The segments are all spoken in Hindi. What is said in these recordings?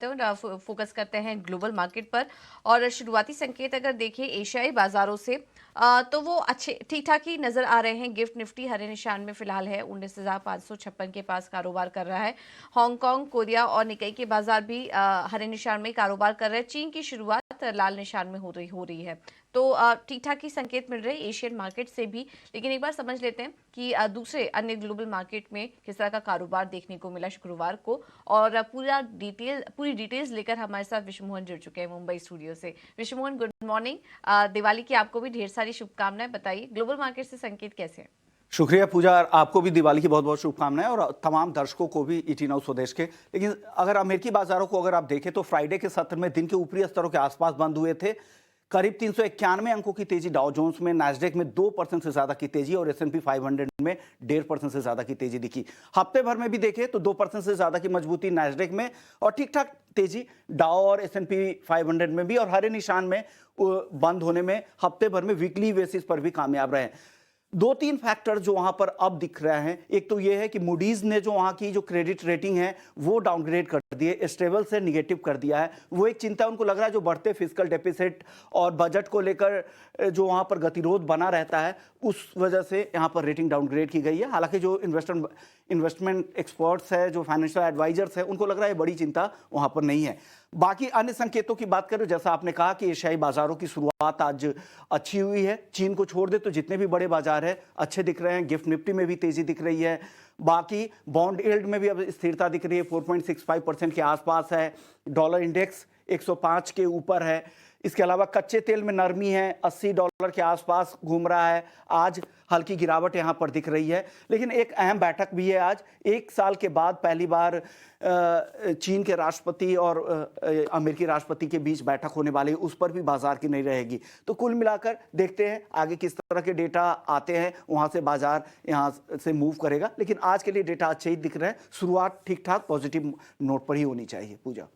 फोकस करते हैं ग्लोबल मार्केट पर। और शुरुआती संकेत अगर देखें एशियाई बाजारों से तो वो अच्छे ठीक ठाक ही नजर आ रहे हैं। गिफ्ट निफ्टी हरे निशान में फिलहाल है, 19,556 के पास कारोबार कर रहा है। हांगकांग, कोरिया और निकाई के बाजार भी हरे निशान में कारोबार कर रहे हैं। चीन की शुरुआत लाल निशान में हो रही है। तो ठीक ठाक ही संकेत मिल रहे हैं एशियन मार्केट से भी। लेकिन एक बार समझ लेते हैं कि दूसरे अन्य ग्लोबल मार्केट में किस तरह का कारोबार देखने को मिला शुक्रवार को। और पूरी डिटेल्स लेकर हमारे साथ विश्व मोहन जुड़ चुके हैं मुंबई स्टूडियो से। विश्व मोहन, गुड मॉर्निंग। दिवाली की आपको भी ढेर सारी शुभकामनाएं। बताइए ग्लोबल मार्केट से संकेत कैसे हैं? शुक्रिया पूजा, आपको भी दिवाली की बहुत बहुत शुभकामनाएं और तमाम दर्शकों को भी ईटी नाउ स्वदेश के। लेकिन अगर अमेरिकी बाजारों को अगर आप देखें तो फ्राइडे के सत्र में दिन के ऊपरी स्तरों के आसपास बंद हुए थे। करीब 391 अंकों की तेजी डाउ जोन्स में, नैस्डैक में 2% से ज्यादा की तेजी और S&P 500 में 1.5% से ज्यादा की तेजी दिखी। हफ्ते भर में भी देखें तो 2% से ज्यादा की मजबूती नैस्डैक में और ठीक ठाक तेजी डाउ और S&P 500 में भी, और हरे निशान में बंद होने में हफ्ते भर में वीकली बेसिस पर भी कामयाब रहे। दो तीन फैक्टर जो वहां पर अब दिख रहे हैं, एक तो यह है कि मूडीज ने जो वहां की जो क्रेडिट रेटिंग है वो डाउनग्रेड कर दिए, स्टेबल से निगेटिव कर दिया है। वो एक चिंता उनको लग रहा है जो बढ़ते फिस्कल डेफिसिट और बजट को लेकर जो वहां पर गतिरोध बना रहता है, उस वजह से यहां पर रेटिंग डाउनग्रेड की गई है। हालांकि जो इन्वेस्टमेंट एक्सपर्ट्स है, जो फाइनेंशियल एडवाइजर्स है, उनको लग रहा है बड़ी चिंता वहां पर नहीं है। बाकी अन्य संकेतों की बात करें, जैसा आपने कहा कि एशियाई बाजारों की शुरुआत आज अच्छी हुई है। चीन को छोड़ दे तो जितने भी बड़े बाजार हैं अच्छे दिख रहे हैं। गिफ्ट निफ्टी में भी तेजी दिख रही है। बाकी बॉन्ड यील्ड में भी अब स्थिरता दिख रही है, 4.65% के आसपास है। डॉलर इंडेक्स 105 के ऊपर है। इसके अलावा कच्चे तेल में नरमी है, $80 के आसपास घूम रहा है। आज हल्की गिरावट यहां पर दिख रही है। लेकिन एक अहम बैठक भी है आज, एक साल के बाद पहली बार चीन के राष्ट्रपति और अमेरिकी राष्ट्रपति के बीच बैठक होने वाली है, उस पर भी बाजार की नहीं रहेगी। तो कुल मिलाकर देखते हैं आगे किस तरह के डेटा आते हैं, वहां से बाजार यहां से मूव करेगा। लेकिन आज के लिए डेटा अच्छे ही दिख रहे हैं। शुरुआत ठीक ठाक पॉजिटिव नोट पर ही होनी चाहिए पूजा।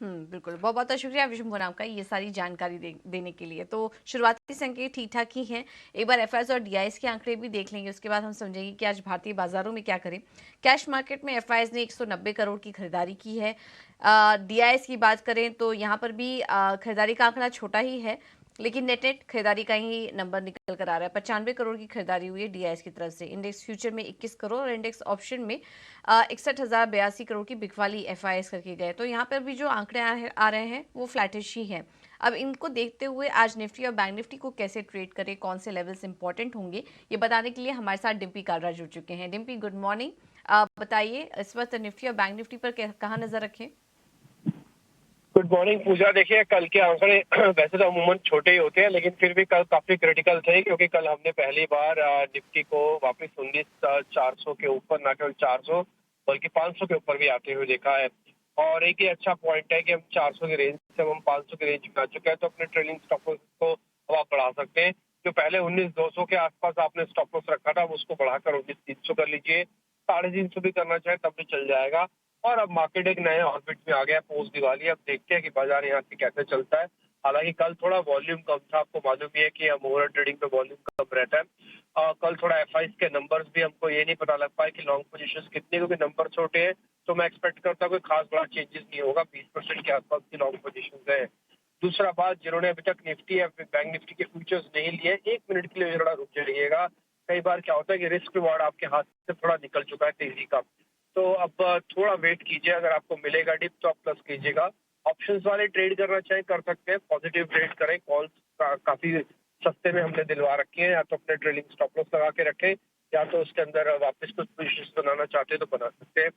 बिल्कुल। बहुत बहुत शुक्रिया विष्णु मोहन आपका ये सारी जानकारी देने के लिए। तो शुरुआती संकेत ठीक ठाक ही हैं। एक बार एफआईआईज और डीआईएस के आंकड़े भी देख लेंगे, उसके बाद हम समझेंगे कि आज भारतीय बाजारों में क्या करें। कैश मार्केट में एफआईआईज ने 190 करोड़ की खरीदारी की है। डीआईएस की बात करें तो यहाँ पर भी खरीदारी का आंकड़ा छोटा ही है, लेकिन नेट खरीदारी का ही नंबर निकल कर आ रहा है। 95 करोड़ की खरीदारी हुई है डीआईएस की तरफ से। इंडेक्स फ्यूचर में 21 करोड़ और इंडेक्स ऑप्शन में 61,082 करोड़ की बिकवाली एफआईएस करके गए। तो यहाँ पर भी जो आंकड़े आ रहे हैं वो फ्लैटिश ही हैं। अब इनको देखते हुए आज निफ्टी और बैंक निफ्टी को कैसे ट्रेड करें, कौन से लेवल्स इंपॉर्टेंट होंगे, ये बताने के लिए हमारे साथ डिम्पी कालरा जुड़ चुके हैं। Dimpy, good morning. बताइए इस वक्त निफ्टी और बैंक निफ्टी पर कहाँ नजर रखें? गुड मॉर्निंग पूजा। देखिए कल के आंकड़े वैसे तो अमूमन छोटे ही होते हैं, लेकिन फिर भी कल काफी क्रिटिकल थे, क्योंकि कल हमने पहली बार निफ्टी को वापस 19,400 के ऊपर, न केवल 400 बल्कि 500 के ऊपर भी आते हुए देखा है। और एक ही अच्छा पॉइंट है कि हम 400 की रेंज से हम 500 की रेंज में आ चुके हैं, तो अपने ट्रेलिंग स्टॉप लॉस को अब आप बढ़ा सकते हैं। जो पहले 19,200 के आसपास आपने स्टॉप लॉस रखा था, उसको बढ़ाकर 19,300 कर लीजिए। 350 भी करना चाहे तब भी चल जाएगा। और अब मार्केट एक नए ऑर्बिट में आ गया पोस्ट दिवाली। अब देखते हैं कि बाजार यहाँ से कैसे चलता है। हालांकि कल थोड़ा वॉल्यूम कम था, आपको मालूम ही है कि हम ओवर ट्रेडिंग पे वॉल्यूम कम रहता है। कल थोड़ा एफआईज के नंबर्स भी हमको ये नहीं पता लग पाए कि लॉन्ग पोजीशंस कितने, क्योंकि नंबर छोटे हैं। तो मैं एक्सपेक्ट करता हूँ कोई खास बड़ा चेंजेस नहीं होगा, 20% के आसपास की लॉन्ग पोजीशंस है। दूसरा बात, जिन्होंने अभी तक निफ्टी या बैंक निफ्टी के फ्यूचर्स नहीं लिए, 1 मिनट के लिए थोड़ा रुक जाइएगा। कई बार क्या होता है कि रिस्क रिवॉर्ड आपके हाथ से थोड़ा निकल चुका है तेजी का। तो अब थोड़ा वेट कीजिए, अगर आपको मिलेगा डिप तो आप प्लस कीजिएगा। ऑप्शंस वाले ट्रेड करना चाहे कर सकते हैं, पॉजिटिव ट्रेड करें। कॉल्स काफी सस्ते में हमने दिलवा रखी है, या तो अपने ट्रेलिंग स्टॉप लॉस लगा के रखें, या तो उसके अंदर वापस कुछ पोजीशंस बनाना चाहते हैं तो बना सकते हैं।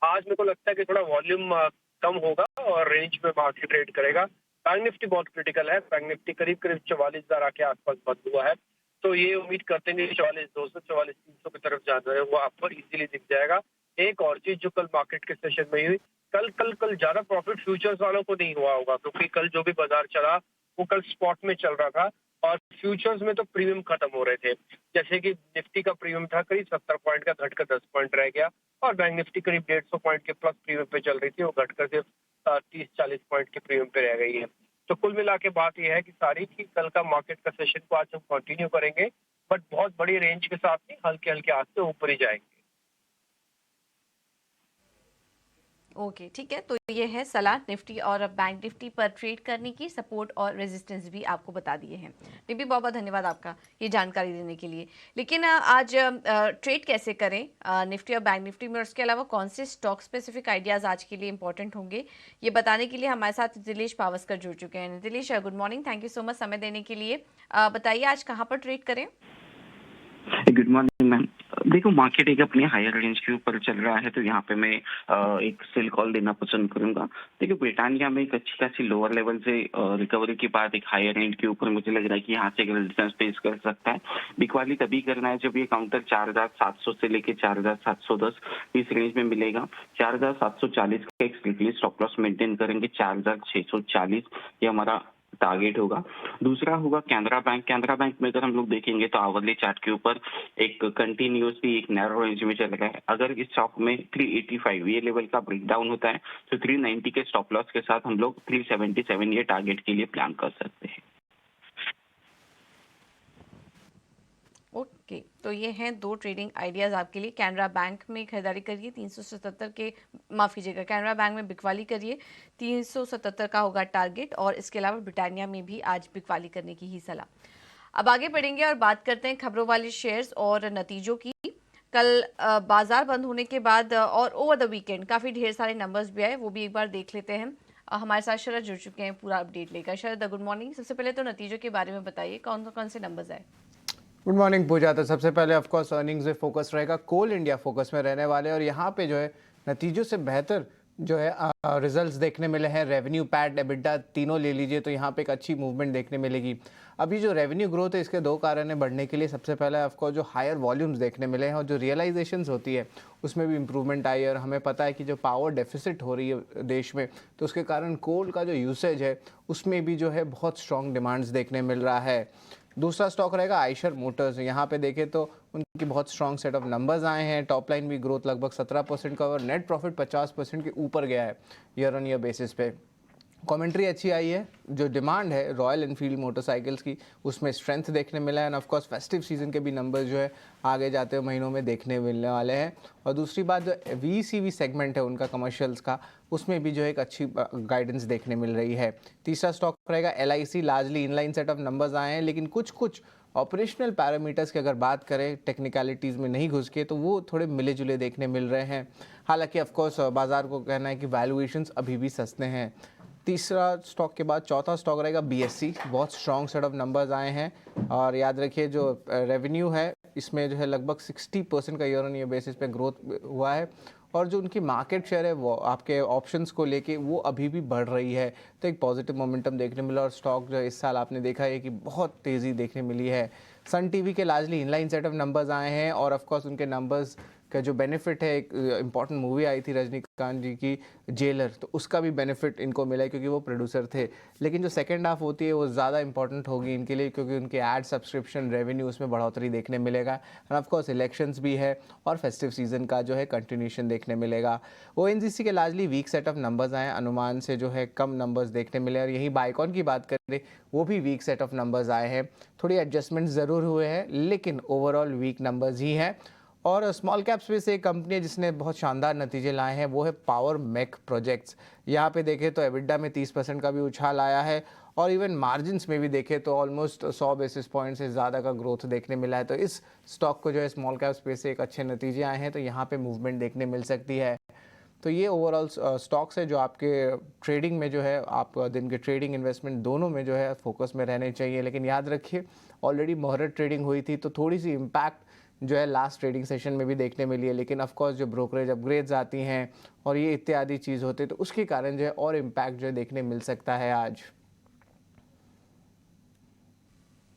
आज मेरे को लगता है कि थोड़ा वॉल्यूम कम होगा और रेंज में मार्केट ट्रेड करेगा। बैंक निफ्टी बहुत क्रिटिकल है। बैंक निफ्टी करीब करीब 44,000 आके आसपास बंद हुआ है, तो ये उम्मीद करते हैं कि 44,200 44,300 की तरफ जाना है वो आपको इजीली दिख जाएगा। एक और चीज जो कल मार्केट के सेशन में हुई, कल कल कल ज्यादा प्रॉफिट फ्यूचर्स वालों को नहीं हुआ होगा, क्योंकि कल जो भी बाजार चला वो कल स्पॉट में चल रहा था, और फ्यूचर्स में तो प्रीमियम खत्म हो रहे थे। जैसे कि निफ्टी का प्रीमियम था करीब 70 पॉइंट का, घटकर 10 पॉइंट रह गया, और बैंक निफ्टी करीब 150 पॉइंट के प्लस प्रीमियम पे चल रही थी, वो घटकर सिर्फ 30-40 पॉइंट के प्रीमियम पे रह गई है। तो कुल मिला के बात यह है कि सारी की कल का मार्केट का सेशन को आज हम कंटिन्यू करेंगे, बट बहुत बड़ी रेंज के साथ नहीं, हल्के हल्के आज से ऊपर ही जाएंगे। ओके, ठीक है। तो ये है सलाह निफ्टी और बैंक निफ्टी पर ट्रेड करने की, सपोर्ट और रेजिस्टेंस भी आपको बता दिए हैं। निपी, बहुत बहुत धन्यवाद आपका ये जानकारी देने के लिए। लेकिन आज ट्रेड कैसे करें निफ्टी और बैंक निफ्टी में, और उसके अलावा कौन से स्टॉक स्पेसिफिक आइडियाज आज के लिए इंपॉर्टेंट होंगे, ये बताने के लिए हमारे साथ दिलेश पावस्कर जुड़ चुके हैं। Dilesh, good morning, thank you so much समय देने के लिए। बताइए आज कहाँ पर ट्रेड करें? Good morning ma'am. देखो, मार्केट एक अपने हायर रेंज के ऊपर चल रहा है, तो यहाँ पे मैं एक सेल कॉल देना पसंद करूंगा। देखिए, ब्रिटानिया में एक अच्छी खासी लोअर लेवल से रिकवरी के बाद एक हायर रेंज के ऊपर मुझे लग रहा है कि यहाँ से एक रेजिस्टेंस फेस कर सकता है। बिकवाली तभी करना है जब ये काउंटर 4700 से लेके 4710 इस रेंज में मिलेगा। 4740 का एक स्ट्रिक्टली स्टॉप लॉस मेंटेन करेंगे। 4640 ये हमारा टारगेट होगा। दूसरा होगा कैनरा बैंक। कैनरा बैंक में अगर हम लोग देखेंगे तो आवरली चार्ट के ऊपर एक कंटिन्यूसली एक नैरो रेंज में चल रहा है। अगर इस स्टॉक में 385 ये लेवल का ब्रेकडाउन होता है तो 390 के स्टॉप लॉस के साथ हम लोग 377 ये टारगेट के लिए प्लान कर सकते हैं। ओके, तो ये हैं दो ट्रेडिंग आइडियाज आपके लिए। कैनरा बैंक में खरीदारी करिए 377 के, माफ कीजिएगा, कैनरा बैंक में बिकवाली करिए 377 का होगा टारगेट, और इसके अलावा ब्रिटानिया में भी आज बिकवाली करने की ही सलाह। अब आगे बढ़ेंगे और बात करते हैं खबरों वाले शेयर्स और नतीजों की। कल बाजार बंद होने के बाद और ओवर द वीकेंड काफ़ी ढेर सारे नंबर्स भी आए, वो भी एक बार देख लेते हैं। हमारे साथ शरद जुड़ चुके हैं पूरा अपडेट लेकर। शरद, गुड मॉर्निंग। सबसे पहले तो नतीजों के बारे में बताइए, कौन कौन से नंबर्स आए? गुड मॉर्निंग पूजा। तो सबसे पहले ऑफ कोर्स अर्निंग्स में फोकस रहेगा, कोल इंडिया फोकस में रहने वाले, और यहाँ पे जो है नतीजों से बेहतर जो है रिजल्ट्स देखने मिले हैं। रेवेन्यू, पैट, एबिटा तीनों ले लीजिए तो यहाँ पे एक अच्छी मूवमेंट देखने मिलेगी। अभी जो रेवेन्यू ग्रोथ है इसके दो कारण है बढ़ने के लिए। सबसे पहला ऑफ कोर्स जो हायर वॉल्यूम्स देखने मिले हैं और जो रियलाइजेशंस होती है उसमें भी इम्प्रूवमेंट आई है। और हमें पता है कि जो पावर डेफिसिट हो रही है देश में, तो उसके कारण कोल का जो यूसेज है उसमें भी जो है बहुत स्ट्रॉन्ग डिमांड्स देखने मिल रहा है। दूसरा स्टॉक रहेगा आइशर मोटर्स। यहाँ पे देखें तो उनकी बहुत स्ट्रॉन्ग सेट ऑफ नंबर्स आए हैं। टॉप लाइन भी ग्रोथ लगभग 17% का, और नेट प्रॉफिट 50% के ऊपर गया है ईयर ऑन ईयर बेसिस पे। कमेंट्री अच्छी आई है। जो डिमांड है रॉयल एनफील्ड मोटरसाइकिल्स की, उसमें स्ट्रेंथ देखने मिला है। End of course festive season के भी नंबर्स जो है आगे जाते हुए महीनों में देखने मिलने वाले हैं। और दूसरी बात, जो VCV सेगमेंट है उनका कमर्शियल्स का, उसमें भी जो है एक अच्छी गाइडेंस देखने मिल रही है। तीसरा स्टॉक रहेगा LIC। Largely inline set of numbers आए हैं, लेकिन कुछ ऑपरेशनल पैरामीटर्स की अगर बात करें, टेक्निकलिटीज़ में नहीं घुस के, तो वो थोड़े मिले जुले देखने मिल रहे हैं। हालांकि ऑफ कोर्स बाजार को कहना है कि वैल्यूएशंस अभी भी सस्ते हैं। तीसरा स्टॉक के बाद चौथा स्टॉक रहेगा BSE। बहुत स्ट्रॉन्ग सेट ऑफ नंबर्स आए हैं, और याद रखिए जो रेवेन्यू है इसमें जो है लगभग 60% का ईयर ऑन ईयर बेसिस पे ग्रोथ हुआ है। और जो उनकी मार्केट शेयर है वो आपके ऑप्शंस को लेके वो अभी भी बढ़ रही है, तो एक पॉजिटिव मोमेंटम देखने मिला। और स्टॉक जो इस साल आपने देखा है कि बहुत तेज़ी देखने मिली है। सन टीवी के largely inline set of numbers आए हैं, और ऑफ कोर्स उनके नंबर्स का जो बेनिफिट है, एक इम्पॉर्टेंट मूवी आई थी रजनीकांत जी की जेलर, तो उसका भी बेनिफिट इनको मिला है क्योंकि वो प्रोड्यूसर थे। लेकिन जो सेकंड हाफ होती है वो ज़्यादा इंपॉर्टेंट होगी इनके लिए, क्योंकि उनके एड सब्सक्रिप्शन रेवेन्यू उसमें बढ़ोतरी देखने मिलेगा। एंड ऑफ कोर्स इलेक्शंस भी है और फेस्टिव सीजन का जो है कंटिन्यूशन देखने मिलेगा। ONGC के largely weak set of numbers आए, अनुमान से जो है कम नंबर्स देखने मिले। और यही बाइकॉन की बात करें, वो भी वीक सेट ऑफ नंबर्स आए हैं। थोड़ी एडजस्टमेंट ज़रूर हुए हैं, लेकिन ओवरऑल वीक नंबर्स ही हैं। और स्मॉल कैप्स में से एक कंपनी है जिसने बहुत शानदार नतीजे लाए हैं, वो है पावर मेक प्रोजेक्ट्स। यहाँ पे देखें तो एबिटा में 30% का भी उछाल आया है, और इवन मार्जिन्स में भी देखें तो ऑलमोस्ट 100 बेसिस पॉइंट से ज़्यादा का ग्रोथ देखने मिला है। तो इस स्टॉक को जो है स्मॉल कैप्स में से एक अच्छे नतीजे आए हैं, तो यहाँ पे मूवमेंट देखने मिल सकती है। तो ये ओवरऑल स्टॉक्स है जो आपके ट्रेडिंग में जो है, आप दिन के ट्रेडिंग इन्वेस्टमेंट दोनों में जो है फोकस में रहने चाहिए। लेकिन याद रखिए ऑलरेडी मोहरत ट्रेडिंग हुई थी, तो थोड़ी सी इम्पैक्ट जो है लास्ट ट्रेडिंग सेशन में भी देखने मिली है। लेकिन ऑफ कोर्स जो ब्रोकरेज अपग्रेड्स आती हैं और ये इत्यादि चीज़ होते हैं, तो उसके कारण जो है और इम्पैक्ट जो है देखने मिल सकता है आज।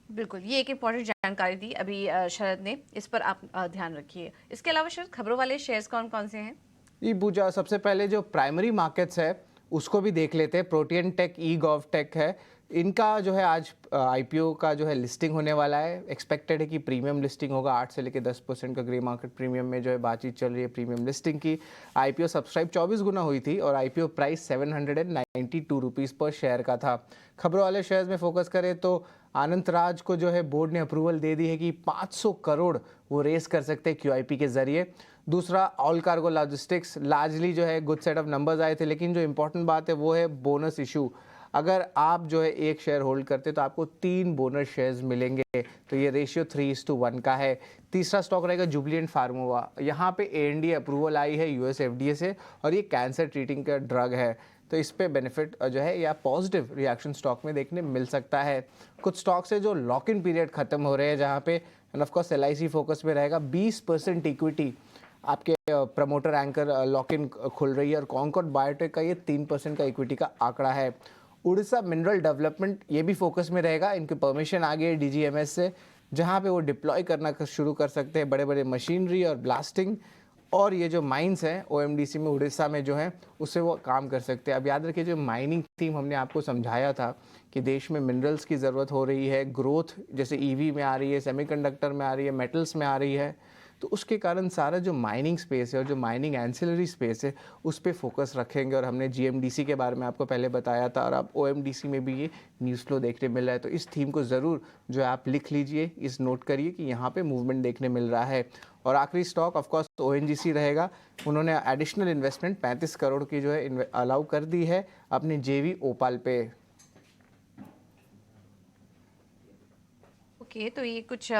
बिल्कुल, ये एक इम्पॉर्टेंट जानकारी दी अभी शरद ने, इस पर आप ध्यान रखिए। इसके अलावा शरद, खबरों वाले शेयर्स कौन कौन से हैं? ये पूजा, सबसे पहले जो प्राइमरी मार्केट्स है उसको भी देख लेते हैं। प्रोटियन टेक, ई गॉव टेक है, इनका जो है आज आईपीओ का जो है लिस्टिंग होने वाला है। एक्सपेक्टेड है कि प्रीमियम लिस्टिंग होगा, 8 से लेकर 10% का ग्रे मार्केट प्रीमियम में जो है बातचीत चल रही है प्रीमियम लिस्टिंग की। आईपीओ सब्सक्राइब 24 गुना हुई थी और आईपीओ प्राइस 792 रुपीज़ पर शेयर का था। खबरों वाले शेयर्स में फोकस करें तो आनंद राज को जो है बोर्ड ने अप्रूवल दे दी है कि 500 करोड़ वो रेस कर सकते हैं क्यूआईपी के जरिए। दूसरा ऑल कार्गो लॉजिस्टिक्स, लार्जली जो है गुड सेट ऑफ नंबर्स आए थे, लेकिन जो इंपॉर्टेंट बात है वो है बोनस इशू। अगर आप जो है एक शेयर होल्ड करते तो आपको 3 बोनस शेयर्स मिलेंगे, तो ये रेशियो 3:1 का है। तीसरा स्टॉक रहेगा जुबिलेंट फार्मोवा। यहाँ पे एएनडीए अप्रूवल आई है यूएस एफडीए से और ये कैंसर ट्रीटिंग का ड्रग है, तो इस पे बेनिफिट जो है या पॉजिटिव रिएक्शन स्टॉक में देखने मिल सकता है। कुछ स्टॉक्स है जो लॉक इन पीरियड खत्म हो रहे हैं, जहाँ पे end of course LIC focus में रहेगा। 20% इक्विटी आपके प्रमोटर एंकर लॉक इन खुल रही है और कॉन्कॉर्ड बायोटेक का ये 3% का इक्विटी का आंकड़ा है। उड़ीसा मिनरल डेवलपमेंट ये भी फोकस में रहेगा। इनकी परमिशन आ गई है डीजीएमएस से, जहाँ पे वो डिप्लॉय करना शुरू कर सकते हैं बड़े बड़े मशीनरी और ब्लास्टिंग, और ये जो माइंस हैं ओएमडीसी में उड़ीसा में जो है उससे वो काम कर सकते हैं। अब याद रखिए जो माइनिंग थीम हमने आपको समझाया था कि देश में मिनरल्स की ज़रूरत हो रही है, ग्रोथ जैसे ईवी में आ रही है, सेमीकंडक्टर में आ रही है, मेटल्स में आ रही है, तो उसके कारण सारा जो माइनिंग स्पेस है और जो माइनिंग एंसिलरी स्पेस है उस पर फोकस रखेंगे। और हमने जीएमडीसी के बारे में आपको पहले बताया था और अब ओएमडीसी में भी ये न्यूज़ फ्लो देखने मिल रहा है, तो इस थीम को ज़रूर जो है आप लिख लीजिए, इस नोट करिए कि यहाँ पे मूवमेंट देखने मिल रहा है। और आखिरी स्टॉक ऑफकोर्स ओएनजीसी रहेगा। उन्होंने एडिशनल इन्वेस्टमेंट 35 करोड़ की जो है अलाउ कर दी है अपने जेवी ओपाल पे। ओके, तो ये कुछ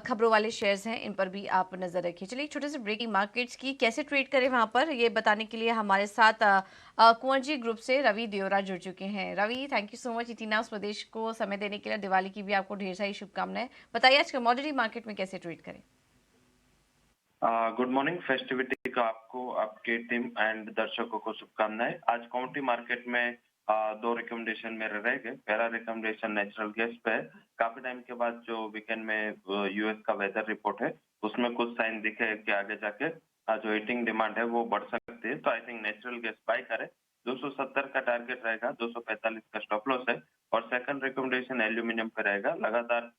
खबरों वाले शेयर्स हैं, इन पर भी आप नजर रखिए। चलिए एक छोटे से ब्रेकिंग मार्केट्स की कैसे ट्रेड करें वहां पर, ये बताने के लिए हमारे साथ कुंवर जी ग्रुप से रवि देवरा जुड़ चुके हैं। Ravi, thank you so much इतना स्वदेश को समय देने के लिए। दिवाली की भी आपको ढेर सारी शुभकामनाएं। बताइए आज कमोडिटी मार्केट में कैसे ट्रेड करें। Good morning. फेस्टिविटी का आपको, आपके टीम एंड दर्शकों को शुभकामनाएं। आज कमोडिटी मार्केट में 2 रिकमेंडेशन मेरे रह गए। पहला रिकमेंडेशन नेचुरल गैस पे है। काफी टाइम के बाद जो वीकेंड में यूएस का वेदर रिपोर्ट है उसमें कुछ साइन दिखे कि आगे जाके जो हीटिंग डिमांड है वो बढ़ सकती है, तो I think natural gas buy करें। 270 का टारगेट रहेगा, 245 का स्टॉप लॉस है। और सेकंड रिकमेंडेशन एल्यूमिनियम पे रहेगा। लगातार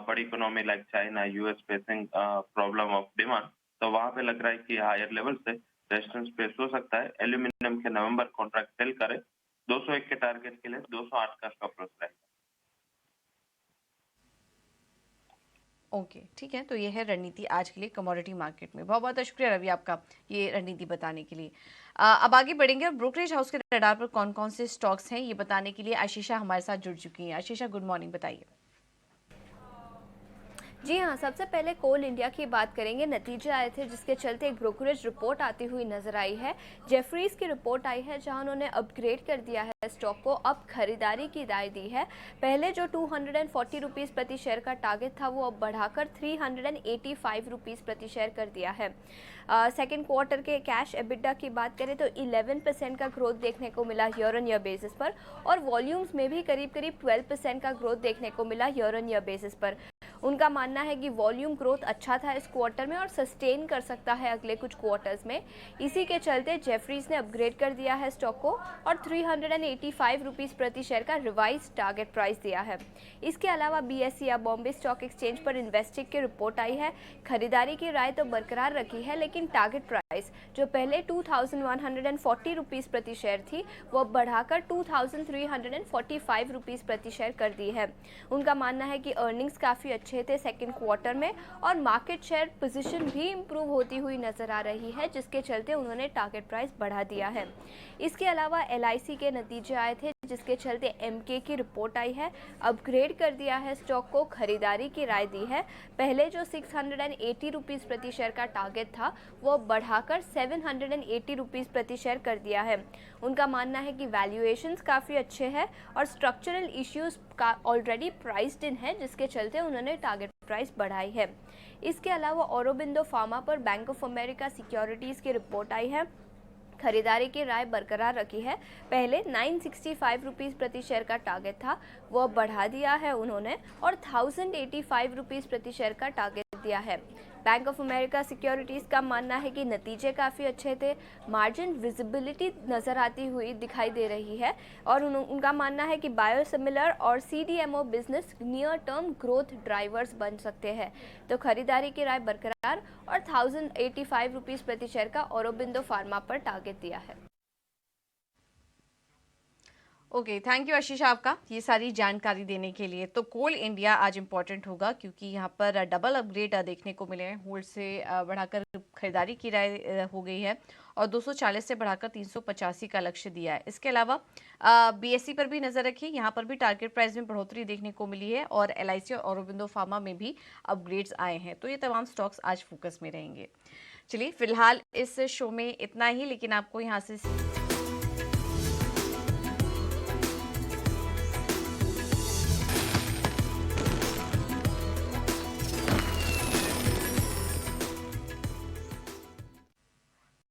बड़ी economy like China, US facing problem of demand, तो वहां पे लग रहा है कि हायर लेवल से रेजिस्टेंस पेश हो सकता है। एल्यूमिनियम के नवंबर कॉन्ट्रैक्ट सेल करें। 201 के टारगेट के लिए 208 का स्टॉप लॉस रहेगा। ओके, ठीक है, तो ये है रणनीति आज के लिए कमोडिटी मार्केट में। बहुत बहुत शुक्रिया रवि आपका ये रणनीति बताने के लिए। अब आगे बढ़ेंगे और ब्रोकरेज हाउस के रडार पर कौन कौन से स्टॉक्स हैं ये बताने के लिए आशीषा हमारे साथ जुड़ चुकी हैं। आशीषा, गुड मॉर्निंग, बताइए। जी हाँ, सबसे पहले कोल इंडिया की बात करेंगे। नतीजे आए थे जिसके चलते एक ब्रोकरेज रिपोर्ट आती हुई नजर आई है। जेफरीज की रिपोर्ट आई है जहां उन्होंने अपग्रेड कर दिया है स्टॉक को, अब खरीदारी की राय दी है। पहले जो 240 रुपीज़ प्रति शेयर का टारगेट था वो अब बढ़ाकर 385 रुपीज़ प्रति शेयर कर दिया है। सेकेंड क्वार्टर के कैश एबिटा की बात करें तो 11% का ग्रोथ देखने को मिला ईयर ऑन ईयर बेसिस पर, और वॉल्यूम्स में भी करीब करीब 12% का ग्रोथ देखने को मिला ईयर ऑन ईयर बेसिस पर। उनका मानना है कि वॉल्यूम ग्रोथ अच्छा था इस क्वार्टर में और सस्टेन कर सकता है अगले कुछ क्वार्टर्स में। इसी के चलते जेफरीज ने अपग्रेड कर दिया है स्टॉक को और 385 रुपीज़ प्रति शेयर का रिवाइज टारगेट प्राइस दिया है। इसके अलावा बीएसई या बॉम्बे स्टॉक एक्सचेंज पर इन्वेस्टिक की रिपोर्ट आई है। खरीदारी की राय तो बरकरार रखी है, लेकिन टारगेट प्राइस जो पहले 2140 रुपीज़ प्रति शेयर थी वो बढ़ाकर 2345 रुपीज़ प्रति शेयर कर दी है। उनका मानना है कि अर्निंग्स काफ़ी अच्छे थे सेकेंड क्वार्टर में और मार्केट शेयर पोजीशन भी इम्प्रूव होती हुई नजर आ रही है, जिसके चलते उन्होंने टारगेट प्राइस बढ़ा दिया है। इसके अलावा एलआईसी के नतीजे आए थे जिसके चलते एमके की रिपोर्ट आई है। अपग्रेड कर दिया है स्टॉक को, खरीदारी की राय दी है। पहले जो 680 रुपीज़ प्रति शेयर का टारगेट था वो बढ़ाकर 780 रुपीज़ प्रति शेयर कर दिया है। उनका मानना है कि वैल्यूएशंस काफ़ी अच्छे हैं और स्ट्रक्चरल इश्यूज का ऑलरेडी प्राइस्ड इन है, जिसके चलते उन्होंने टारगेट प्राइस बढ़ाई है। इसके अलावा औरोबिंदो फार्मा पर बैंक ऑफ अमेरिका सिक्योरिटीज़ की रिपोर्ट आई है। खरीदारी की राय बरकरार रखी है। पहले 965 रुपीज़ प्रति शेयर का टारगेट था वो बढ़ा दिया है उन्होंने और 1085 रुपीज़ प्रति शेयर का टारगेट दिया है। बैंक ऑफ अमेरिका सिक्योरिटीज़ का मानना है कि नतीजे काफ़ी अच्छे थे, मार्जिन विजिबिलिटी नज़र आती हुई दिखाई दे रही है और उनका मानना है कि बायोसिमिलर और CDMO business near term growth drivers बन सकते हैं। तो खरीदारी की राय बरकरार और 1085 रुपीज़ प्रति शेयर का औरोबिंदो फार्मा पर टारगेट दिया है। ओके, थैंक यू आशीष आपका ये सारी जानकारी देने के लिए। तो कोल इंडिया आज इंपॉर्टेंट होगा क्योंकि यहाँ पर डबल अपग्रेड देखने को मिले हैं। होल्ड से बढ़ाकर खरीदारी की राय हो गई है और 240 से बढ़ाकर 385 का लक्ष्य दिया है। इसके अलावा BSE पर भी नजर रखिए, यहाँ पर भी टारगेट प्राइस में बढ़ोतरी देखने को मिली है और LIC और औरोबिंदो फार्मा में भी अपग्रेड्स आए हैं। तो ये तमाम स्टॉक्स आज फोकस में रहेंगे। चलिए फिलहाल इस शो में इतना ही, लेकिन आपको यहाँ से